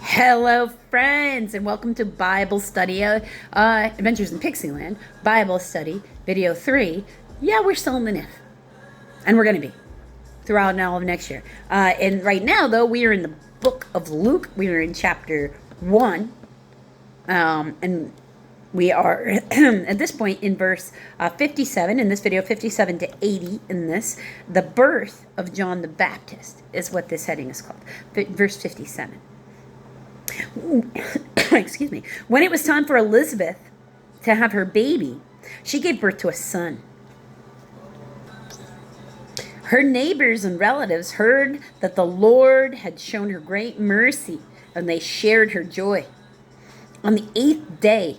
Hello, friends, and welcome to Bible Study, Adventures in Pixieland, Bible Study, Video 3. Yeah, we're still in the NIV, and we're going to be throughout all of next year. And right now, though, we are in the book of Luke. We are in chapter 1, and we are, at this point, in verse 57, in this video, 57 to 80 in this. The birth of John the Baptist is what this heading is called, verse 57. Excuse me. When it was time for Elizabeth to have her baby, she gave birth to a son. Her neighbors and relatives heard that the Lord had shown her great mercy, and they shared her joy. On the 8th day,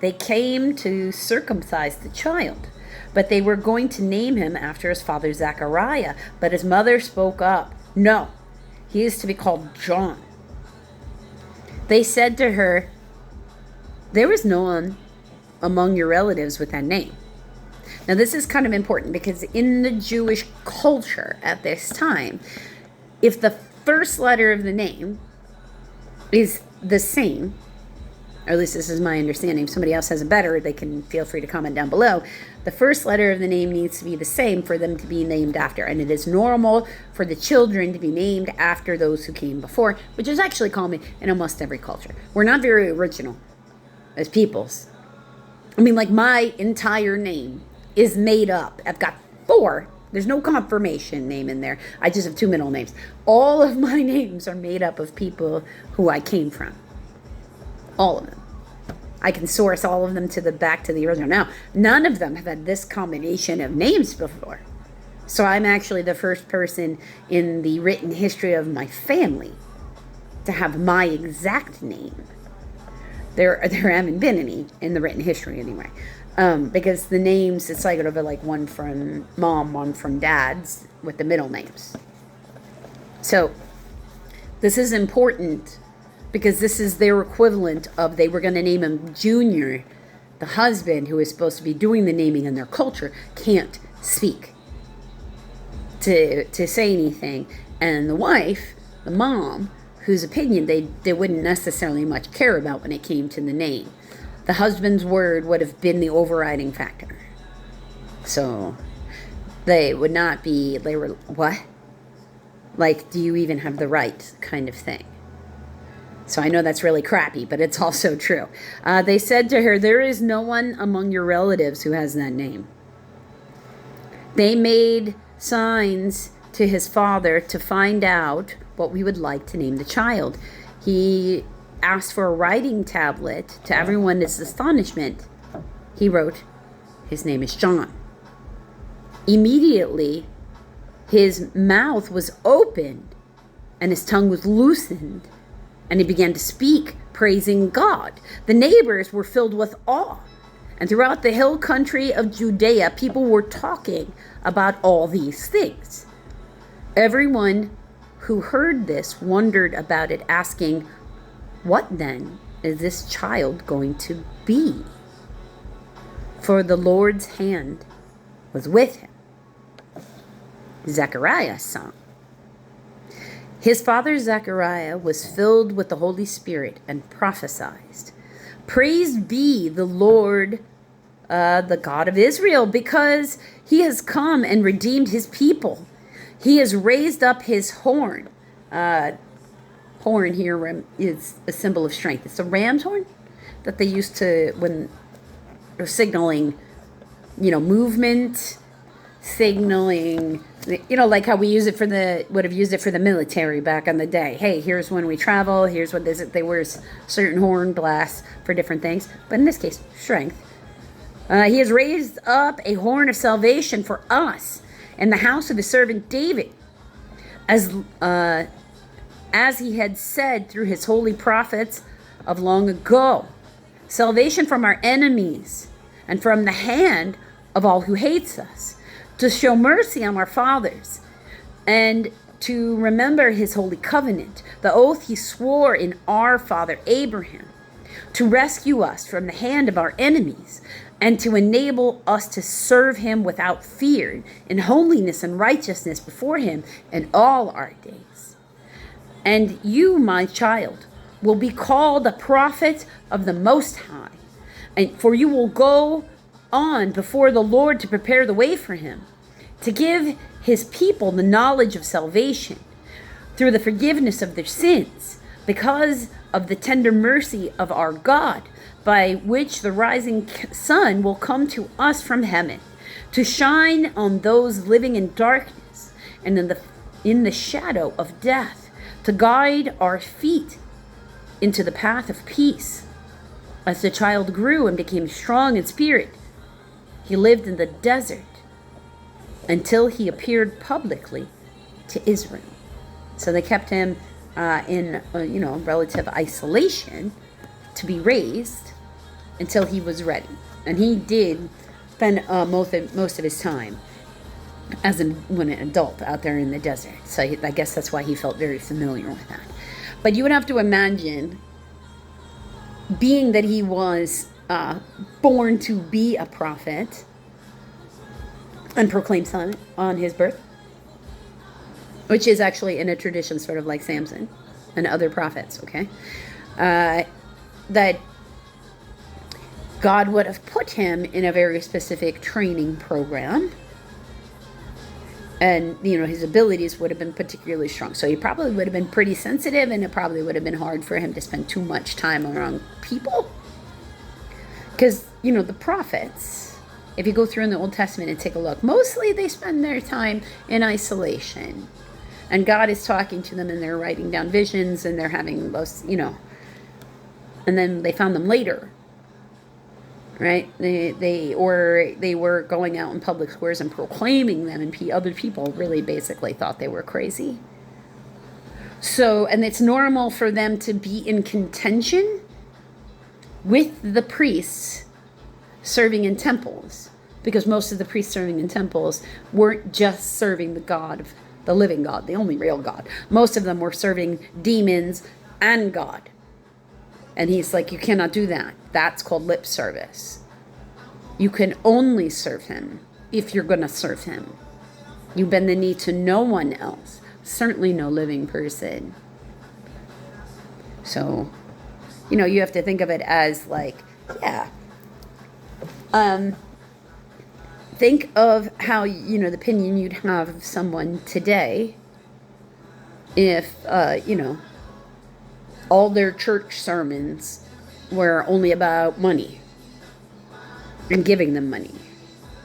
they came to circumcise the child, but they were going to name him after his father Zechariah. But his mother spoke up. No, he is to be called John. They said to her, "There is no one among your relatives with that name." Now, this is kind of important because in the Jewish culture at this time, if the first letter of the name is the same, or at least this is my understanding, if somebody else has a better, they can feel free to comment down below. The first letter of the name needs to be the same for them to be named after. And it is normal for the children to be named after those who came before, which is actually common in almost every culture. We're not very original as peoples. I mean, like, my entire name is made up. I've got 4. There's no confirmation name in there. I just have 2 middle names. All of my names are made up of people who I came from. All of them. I can source all of them back to the original. Now, none of them have had this combination of names before. So I'm actually the first person in the written history of my family to have my exact name. There haven't been any in the written history anyway. Because the names, it's like over like one from mom, one from dad's with the middle names. So this is important because this is their equivalent of, they were going to name him Junior. The husband, who is supposed to be doing the naming in their culture, can't speak to say anything. And the wife, the mom, whose opinion they wouldn't necessarily much care about when it came to the name. The husband's word would have been the overriding factor. So they would not be, they were, what? Like, do you even have the right kind of thing? So I know that's really crappy, but it's also true. They said to her, "There is no one among your relatives who has that name." They made signs to his father to find out what we would like to name the child. He asked for a writing tablet. To everyone's astonishment, he wrote, "His name is John." Immediately, his mouth was opened and his tongue was loosened, and he began to speak, praising God. The neighbors were filled with awe. And throughout the hill country of Judea, people were talking about all these things. Everyone who heard this wondered about it, asking, "What then is this child going to be?" For the Lord's hand was with him. Zechariah's song. His father Zechariah was filled with the Holy Spirit and prophesied, "Praised be the Lord, the God of Israel, because he has come and redeemed his people. He has raised up his horn." Horn here is a symbol of strength. It's a ram's horn that they used to, when they're signaling, movement, signaling, like how we use it would have used it for the military back in the day. Hey, here's when we travel, here's what they wear certain horn blasts for different things, but in this case, strength. He has raised up a horn of salvation for us in the house of his servant David, as he had said through his holy prophets of long ago. Salvation from our enemies and from the hand of all who hates us, to show mercy on our fathers, and to remember his holy covenant, the oath he swore in our father Abraham, to rescue us from the hand of our enemies, and to enable us to serve him without fear, in holiness and righteousness before him in all our days. And you, my child, will be called a prophet of the Most High. And for you will go on before the Lord to prepare the way for him, to give his people the knowledge of salvation through the forgiveness of their sins, because of the tender mercy of our God, by which the rising sun will come to us from heaven, to shine on those living in darkness and in the shadow of death, to guide our feet into the path of peace. As the child grew and became strong in spirit, he lived in the desert until he appeared publicly to Israel. So they kept him in relative isolation to be raised until he was ready. And he did spend most of his time when an adult out there in the desert. So I guess that's why he felt very familiar with that. But you would have to imagine, being that he was born to be a prophet and proclaimed on his birth, which is actually in a tradition sort of like Samson and other prophets, okay? That God would have put him in a very specific training program, and his abilities would have been particularly strong. So he probably would have been pretty sensitive, and it probably would have been hard for him to spend too much time around people. Because, the prophets, if you go through in the Old Testament and take a look, mostly they spend their time in isolation. And God is talking to them, and they're writing down visions, and they're having those, and then they found them later. Right? They were going out in public squares and proclaiming them, and other people really basically thought they were crazy. So, and it's normal for them to be in contention with the priests serving in temples, because most of the priests serving in temples weren't just serving the living God, the only real God. Most of them were serving demons and God. And he's like, you cannot do that. That's called lip service. You can only serve him if you're going to serve him. You bend the knee to no one else, certainly no living person. So, you have to think of it as like, think of how, the opinion you'd have of someone today if, all their church sermons were only about money and giving them money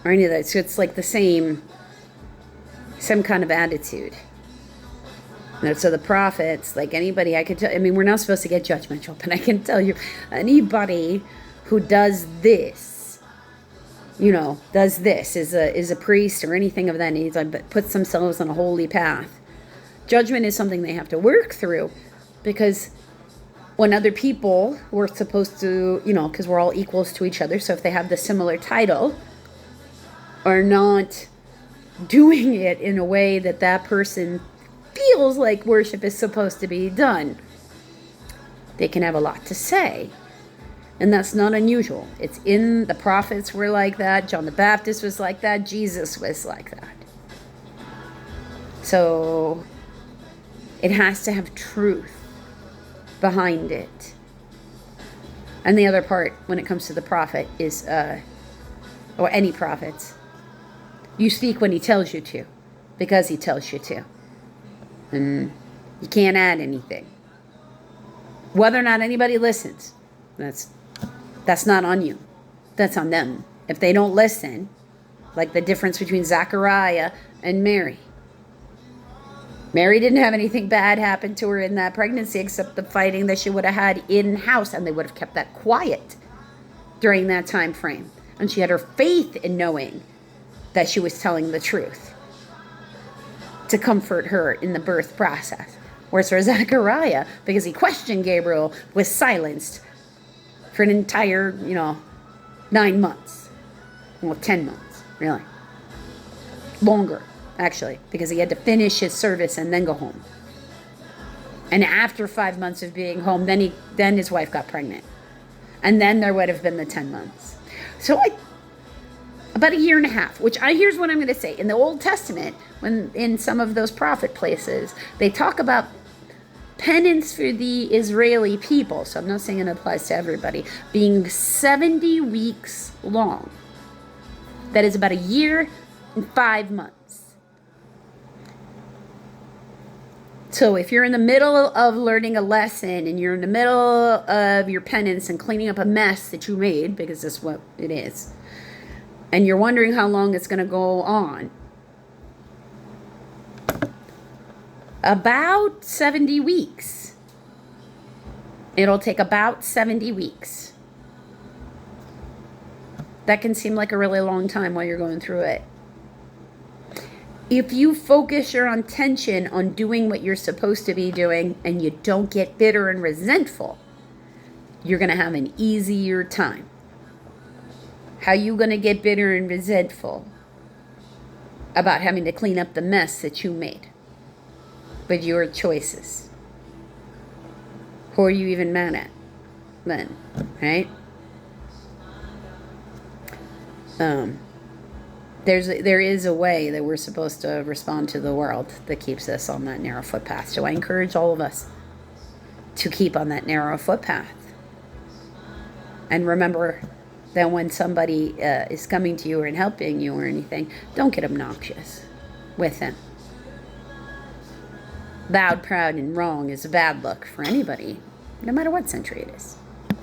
or any of that. So it's like the same kind of attitude. So the prophets, like anybody, I could tell, we're not supposed to get judgmental, but I can tell you, anybody who does this, is a priest or anything of that nature, but puts themselves on a holy path. Judgment is something they have to work through, because when other people were supposed to, because we're all equals to each other, so if they have the similar title, are not doing it in a way that person feels like worship is supposed to be done, they can have a lot to say. And that's not unusual. It's in the prophets were like that. John the Baptist was like that. Jesus was like that. So it has to have truth behind it. And the other part, when it comes to the prophet, is, or any prophets, you speak when he tells you to, because he tells you to. And you can't add anything. Whether or not anybody listens, that's not on you. That's on them. If they don't listen, like the difference between Zechariah and Mary. Mary didn't have anything bad happen to her in that pregnancy except the fighting that she would have had in-house, and they would have kept that quiet during that time frame. And she had her faith in knowing that she was telling the truth to comfort her in the birth process. Whereas for Zechariah, because he questioned Gabriel, was silenced for an entire, 9 months. Well, 10 months, really. Longer, actually, because he had to finish his service and then go home. And after 5 months of being home, then his wife got pregnant. And then there would have been the 10 months. So about a year and a half, which here's what I'm going to say. In the Old Testament, when in some of those prophet places, they talk about penance for the Israeli people, so I'm not saying it applies to everybody, being 70 weeks long. That is about a year and 5 months. So if you're in the middle of learning a lesson and you're in the middle of your penance and cleaning up a mess that you made, because that's what it is, and you're wondering how long it's going to go on, about 70 weeks. It'll take about 70 weeks. That can seem like a really long time while you're going through it. If you focus your attention on doing what you're supposed to be doing and you don't get bitter and resentful, you're going to have an easier time. How are you going to get bitter and resentful about having to clean up the mess that you made with your choices? Who are you even mad at then, right? There is a way that we're supposed to respond to the world that keeps us on that narrow footpath. So I encourage all of us to keep on that narrow footpath. And remember that when somebody is coming to you or helping you or anything, don't get obnoxious with them. Loud, proud, and wrong is a bad look for anybody, no matter what century it is.